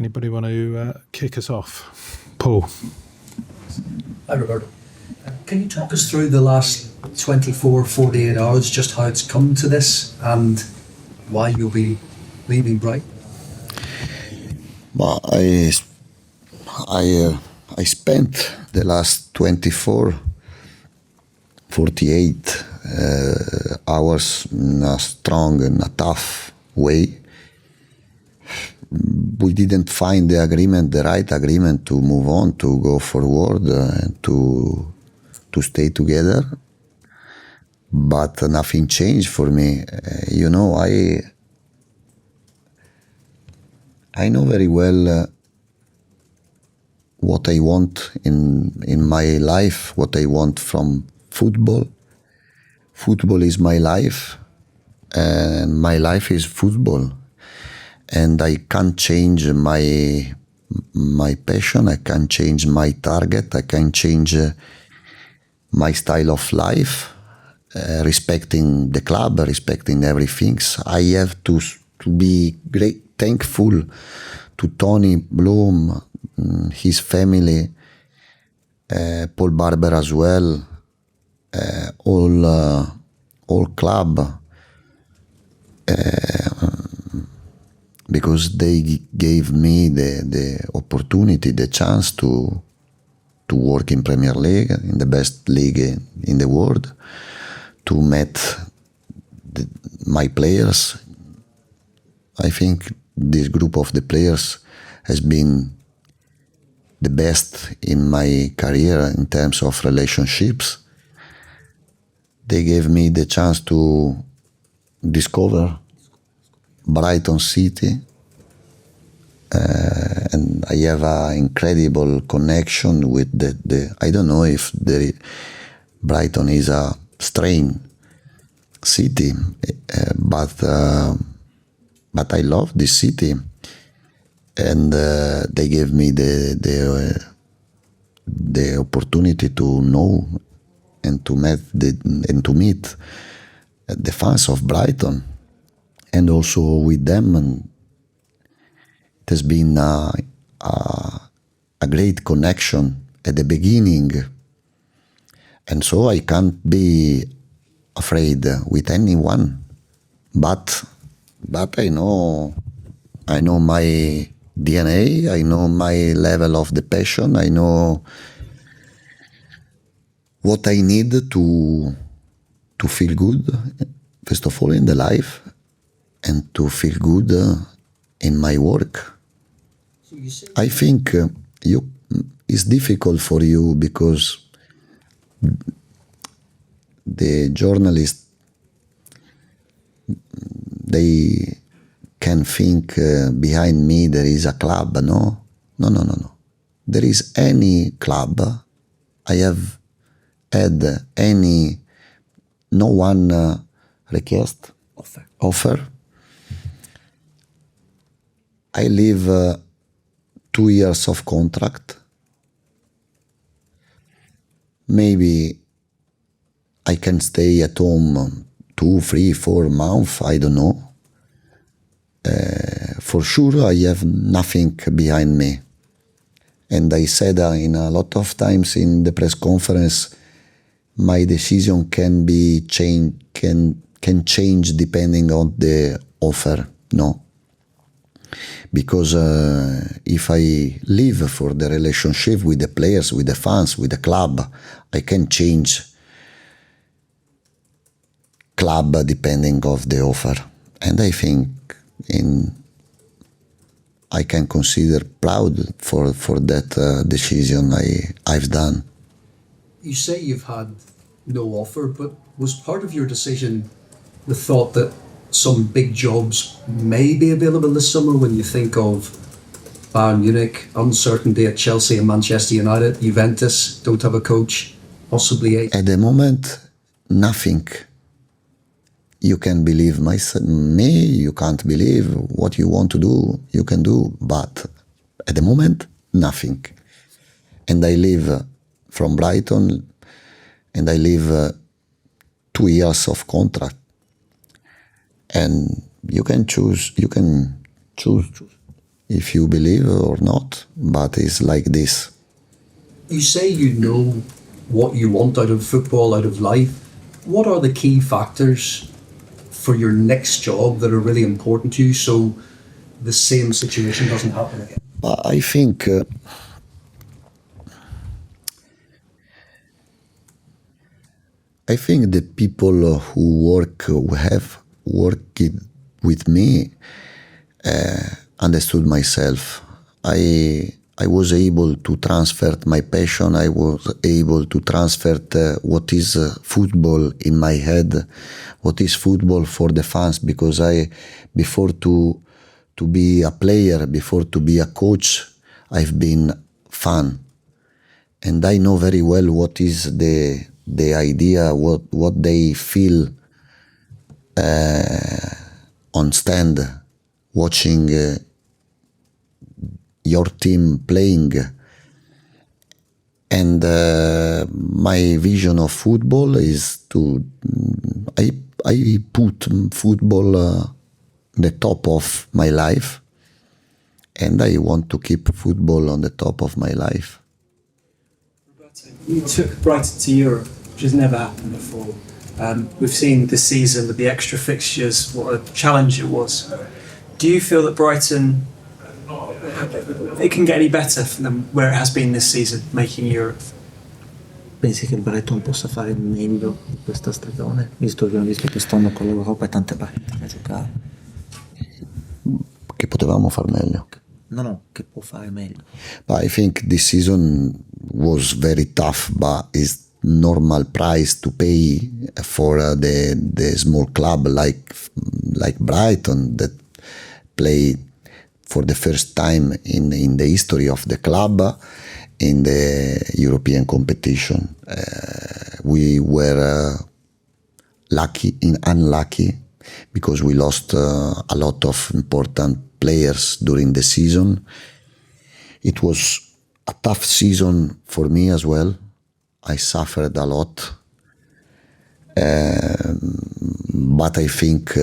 Anybody want to kick us off? Paul. Hi, Roberto. Can you talk us through the last 24, 48 hours, just how it's come to this and why you'll be leaving Brighton? Well, I spent the last 24, 48 hours in a strong and a tough way. We didn't find the agreement, the right agreement to move on, to go forward, and to stay together. But nothing changed for me. I know very well what I want in my life, what I want from football. Football is my life, and my life is football. And I can't change my passion, I can't change my target, I can't change my style of life, respecting the club, respecting everything. So I have to be thankful to Tony Bloom, his family, Paul Barber as well, all club, because they gave me the opportunity, the chance to work in Premier League, in the best league in the world, to meet my players. I think this group of the players has been the best in my career in terms of relationships. They gave me the chance to discover Brighton City, and I have an incredible connection with the I don't know if Brighton is a strange city, but I love this city, and they gave me the opportunity to know and to meet the fans of Brighton. And also with them, and it has been a great connection at the beginning. And so I can't be afraid with anyone. But I know my DNA, I know my level of the passion, I know what I need to feel good, first of all in the life, and to feel good in my work. I think it's difficult for you because the journalists, they can think behind me there is a club. No. There is any club. I have had no one request, offer. I live 2 years of contract. Maybe I can stay at home 2, 3, 4 months, I don't know. For sure, I have nothing behind me. And I said in a lot of times in the press conference, my decision can be changed, can change depending on the offer. No. Because if I live for the relationship with the players, with the fans, with the club, I can change club depending of the offer. And I think I can consider proud for that decision I've done. You say you've had no offer, but was part of your decision the thought that some big jobs may be available this summer when you think of Bayern Munich, uncertainty at Chelsea and Manchester United, Juventus don't have a coach, possibly At the moment, nothing. You can believe me, you can't believe what you want to do, you can do, but at the moment, nothing. And I live from Brighton, and I live 2 years of contract. And you can choose if you believe or not, but it's like this. You say you know what you want out of football, out of life. What are the key factors for your next job that are really important to you so the same situation doesn't happen again? I think the people who have worked with me understood myself. I was able to transfer my passion. I was able to transfer what is football in my head, what is football for the fans. Because before to be a player, before to be a coach, I've been fan, and I know very well what is the idea, what they feel on stand, watching your team playing. And my vision of football is I put football the top of my life, and I want to keep football on the top of my life. Roberto, you took Brighton to Europe, which has never happened before. We've seen this season with the extra fixtures what a challenge it was. Do you feel that Brighton, it can get any better than where it has been this season, making Europe? Pensi che il Brighton possa fare meglio di questa stagione, visto che abbiamo visto quest'anno con l'Europa e tante partite da giocare? Che potevamo far meglio. No, che può fare meglio. But I think this season was very tough, but it's normal price to pay for the small club like Brighton that play for the first time in the history of the club in the European competition. We were unlucky because we lost a lot of important players during the season. It was a tough season for me as well. I suffered a lot, but I think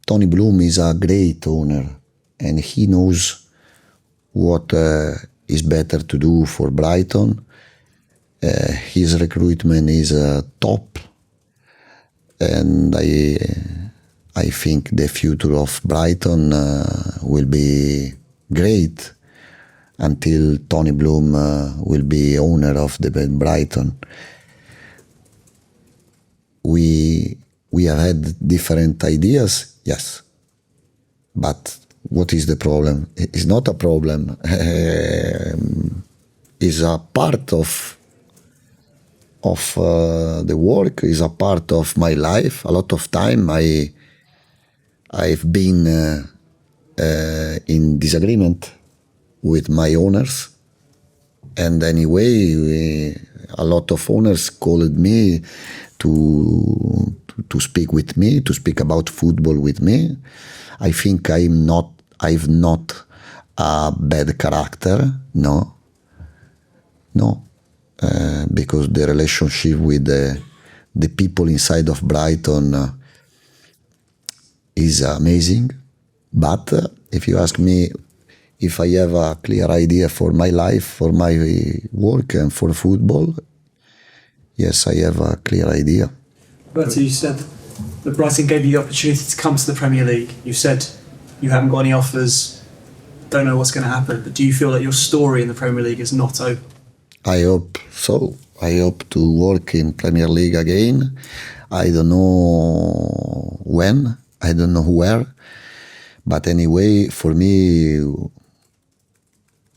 Tony Bloom is a great owner, and he knows what is better to do for Brighton. His recruitment is top, and I think the future of Brighton will be great until Tony Bloom will be owner of the Brighton. We have had different ideas, yes, but what is the problem? It's not a problem. It's a part of the work, is a part of my life. A lot of time I've been in disagreement with my owners, and anyway a lot of owners called me to speak with me, to speak about football with me. I think I've not a bad character, no, because the relationship with the people inside of Brighton is amazing. But if you ask me if I have a clear idea for my life, for my work and for football, yes, I have a clear idea. Roberto, you said that Brighton gave you the opportunity to come to the Premier League. You said you haven't got any offers, don't know what's going to happen, but do you feel that your story in the Premier League is not over? I hope so. I hope to work in Premier League again. I don't know when, I don't know where, but anyway, for me,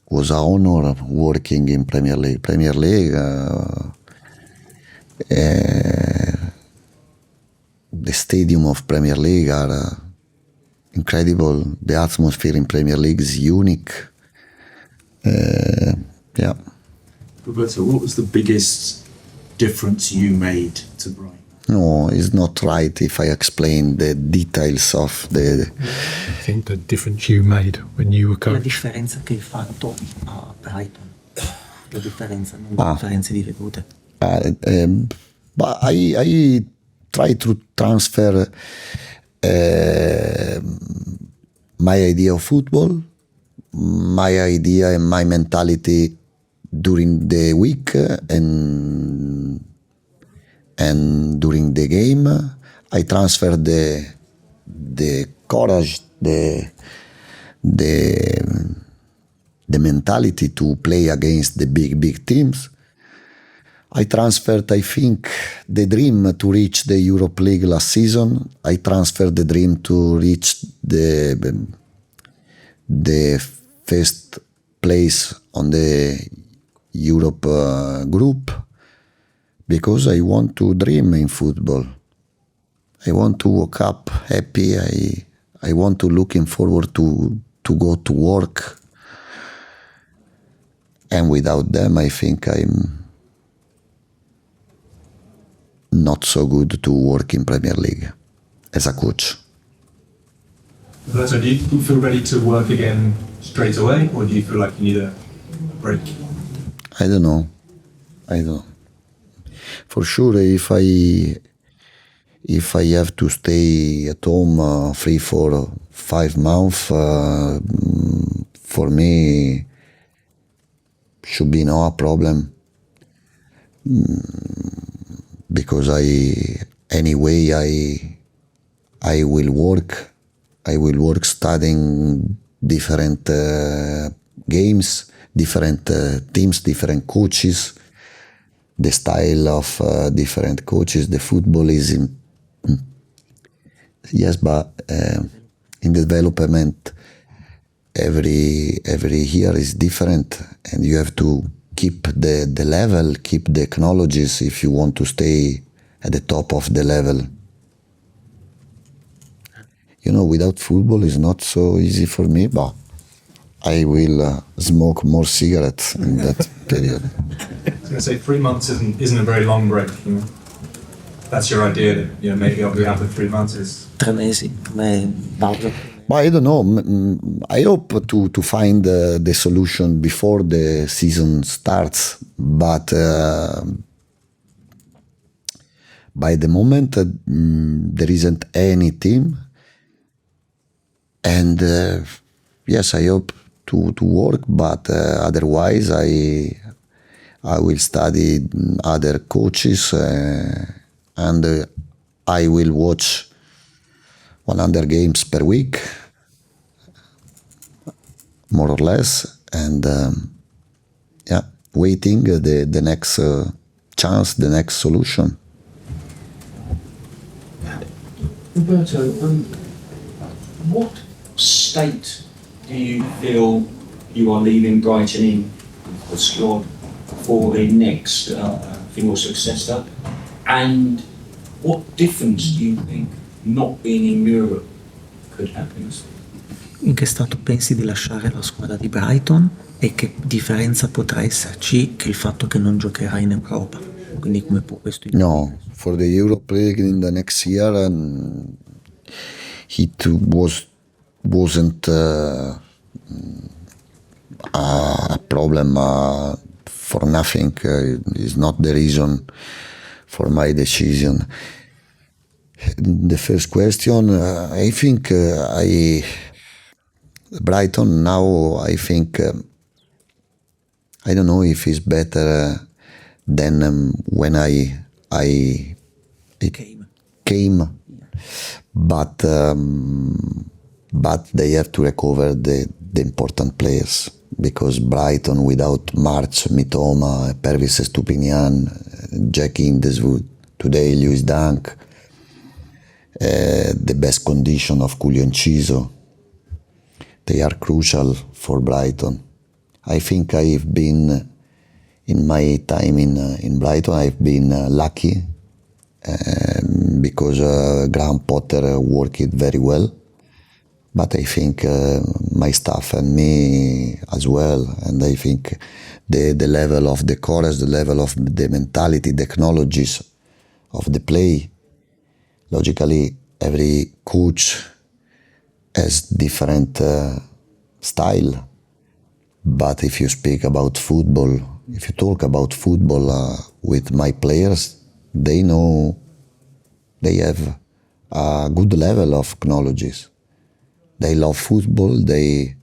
was an honor working in Premier League. Premier League, the stadium of Premier League are incredible. The atmosphere in Premier League is unique. Yeah. Roberto, what was the biggest difference you made to Brighton? No, it's not right if I explain the details of the... I think the difference you made when you were La coach. differenza che hai fatto a Brighton, la differenza, non differenze di vedute. But I try to transfer my idea of football, my idea and my mentality during the week and during the game. I transfer the courage, the mentality to play against the big teams. I transferred, I think, the dream to reach the Europe League last season. I transferred the dream to reach the first place on the Europe group, because I want to dream in football. I want to wake up happy. I want to looking forward to go to work. And without them, I think I'm not so good to work in Premier League as a coach. So do you feel ready to work again straight away, or do you feel like you need a break? I don't know. For sure, if I have to stay at home 3, 4, 5 months, for me should be no problem, because I will work. I will work studying different games, different teams, different coaches, the style of different coaches. The football is yes, but in development, every year is different, and you have to keep the level, keep the technologies if you want to stay at the top of the level. You know, without football is not so easy for me, but I will smoke more cigarettes in that period. I was going to say 3 months isn't a very long break. You know? That's your idea. That, you know, maybe I'll be out for 3 months. Is 3 mesi, come pausa. But I don't know. I hope to find the solution before the season starts. But by the moment, there isn't any team. And yes, I hope to work. But otherwise, I will study other coaches and I will watch 100 games per week, more or less, and waiting the next chance, the next solution. Roberto, what state do you feel you are leaving Brighton in the squad for the next for your successor? And what difference do you think not being in Europe could happen? In che stato pensi di lasciare la squadra di Brighton e che differenza potrà esserci che il fatto che non giocherai in Europa? Quindi come può questo No, for the Europe League in the next year, it wasn't a problem for nothing. It's not the reason for my decision. The first question, I think Brighton now, I think, I don't know if it's better than when I came. But they have to recover the important players, because Brighton without March, Mitoma, Pervis Estupinian, Jackie Indeswood, today Lewis Dunk, the best condition of Julio Enciso, they are crucial for Brighton. I think I've been, in my time in Brighton, I've been lucky because Graham Potter worked it very well. But I think my staff and me as well, and I think the level of the chorus, the level of the mentality, technologies of the play, logically every coach has different style. But if you speak about football, if you talk about football with my players, they know they have a good level of knowledges. They love football. They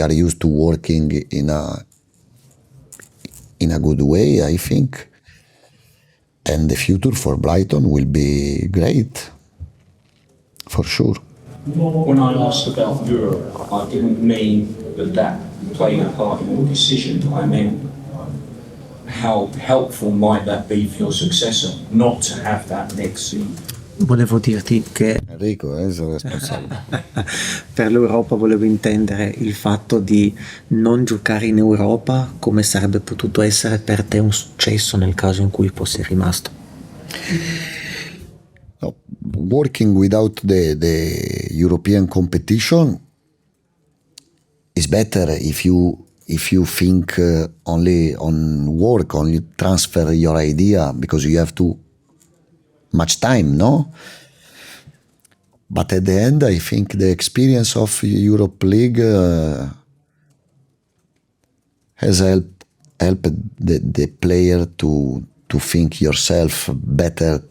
are used to working in a good way, I think. And the future for Brighton will be great, for sure. When I asked about Europe, I didn't mean that played a part in your decision. I meant how helpful might that be for your successor not to have that next season. Volevo dirti che Enrico, sono responsabile. per l'Europa volevo intendere il fatto di non giocare in Europa, come sarebbe potuto essere per te un successo nel caso in cui fossi rimasto. No, working without the European competition is better if you think only on work, only transfer your idea, because you have too much time, no? But at the end, I think the experience of Europe League has helped the player to think yourself better,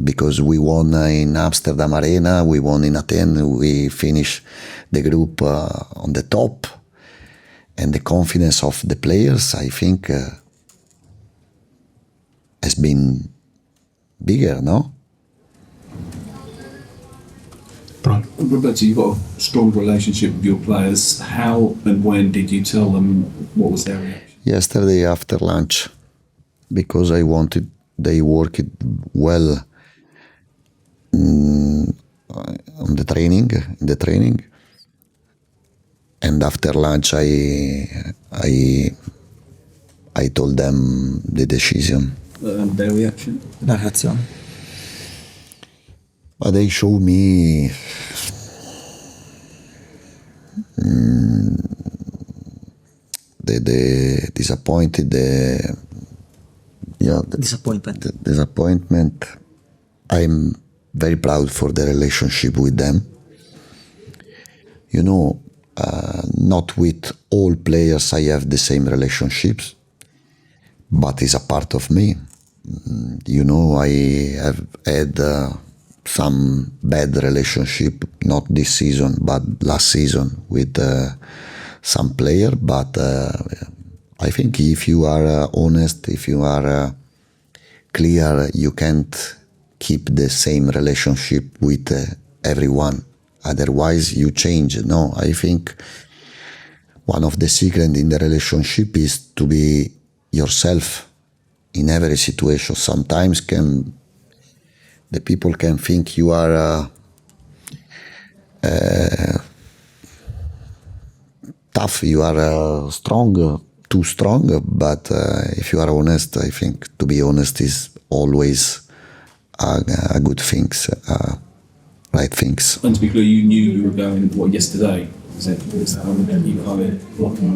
because we won in Amsterdam Arena, we won in Athens, we finished the group on the top, and the confidence of the players, I think, has been bigger, no? Roberto, you've got a strong relationship with your players. How and when did you tell them? What was their reaction? Yesterday after lunch, because I wanted they worked well in the training, and after lunch I told them the decision. Their reaction? La reazione. But they show me the disappointed, disappointment. I'm very proud for the relationship with them. You know, not with all players I have the same relationships, but it's a part of me. You know, I have had some bad relationship, not this season, but last season with some player. But I think if you are honest, if you are clear, you can't keep the same relationship with everyone. Otherwise, you change. No, I think one of the secrets in the relationship is to be yourself in every situation. Sometimes the people can think you are tough, you are strong, too strong, but if you are honest, I think to be honest is always a good things, right things. And to be clear, you knew you were going, yesterday? Was that you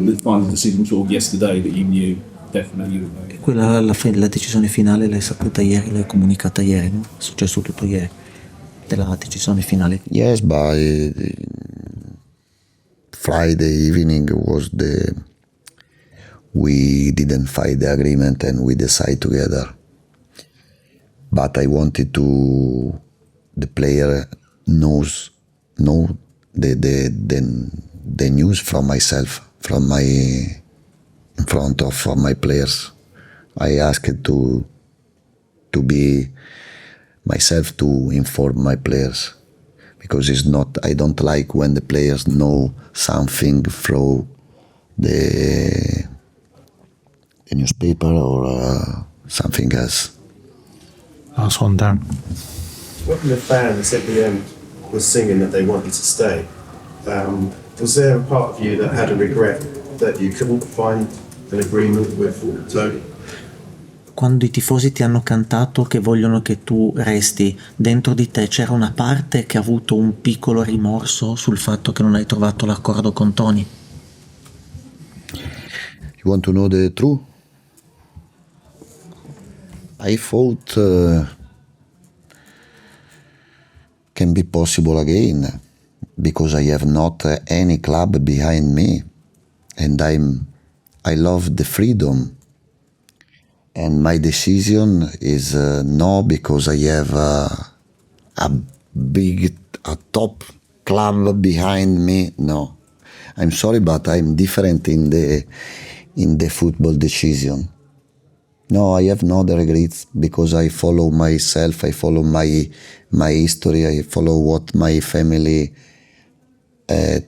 the final decision sort of yesterday that you knew definitely you were going? Quella la decisione finale l'hai saputa ieri, l'hai comunicata ieri, no? È successo tutto ieri, della decisione finale. Yes, by Friday evening we didn't find the agreement and we decided together. But I wanted the player know the news from myself, in front of my players. I asked to be myself to inform my players, because I don't like when the players know something through the newspaper or something else. Last one down. When the fans at the end was singing that they wanted to stay, was there a part of you that had a regret that you couldn't find an agreement with Tony? Quando i tifosi ti hanno cantato che vogliono che tu resti, dentro di te c'era una parte che ha avuto un piccolo rimorso sul fatto che non hai trovato l'accordo con Tony? You want to know the truth? I thought can be possible again, because I have not any club behind me, and I love the freedom. And my decision is no, because I have a top club behind me. No, I'm sorry, but I'm different in the football decision. No, I have no regrets, because I follow myself, I follow my history, I follow what my family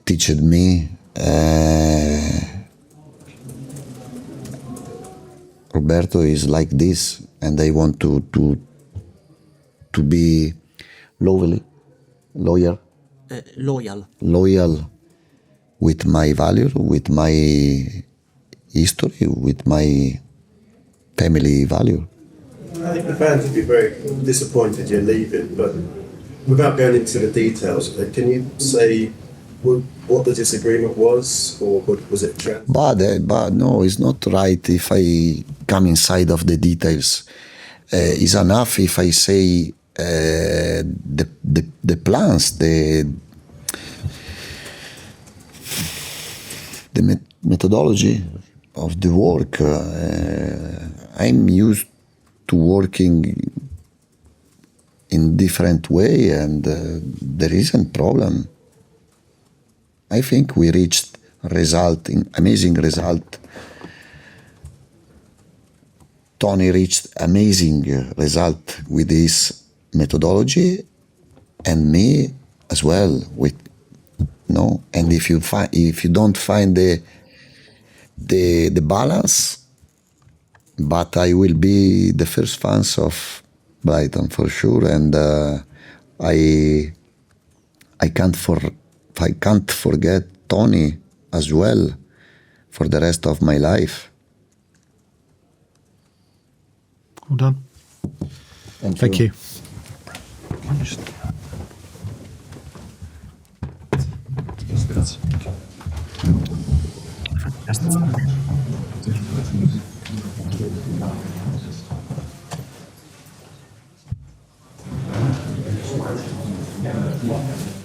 teached me. Roberto is like this, and I want to be loyal with my value, with my history, with my family value. I think the fans would be very disappointed you're leaving, but without going into the details, can you say what the disagreement was, or was it trans? But no, it's not right if I come inside of the details. It's enough if I say the plans, the methodology of the work. I'm used to working in different way, and there isn't problem. I think we reached amazing result. Tony reached amazing result with his methodology, and me as well. And if you don't find the balance, but I will be the first fans of Brighton for sure, and I can't forget Tony as well for the rest of my life. Well done. Thank you. Yeah.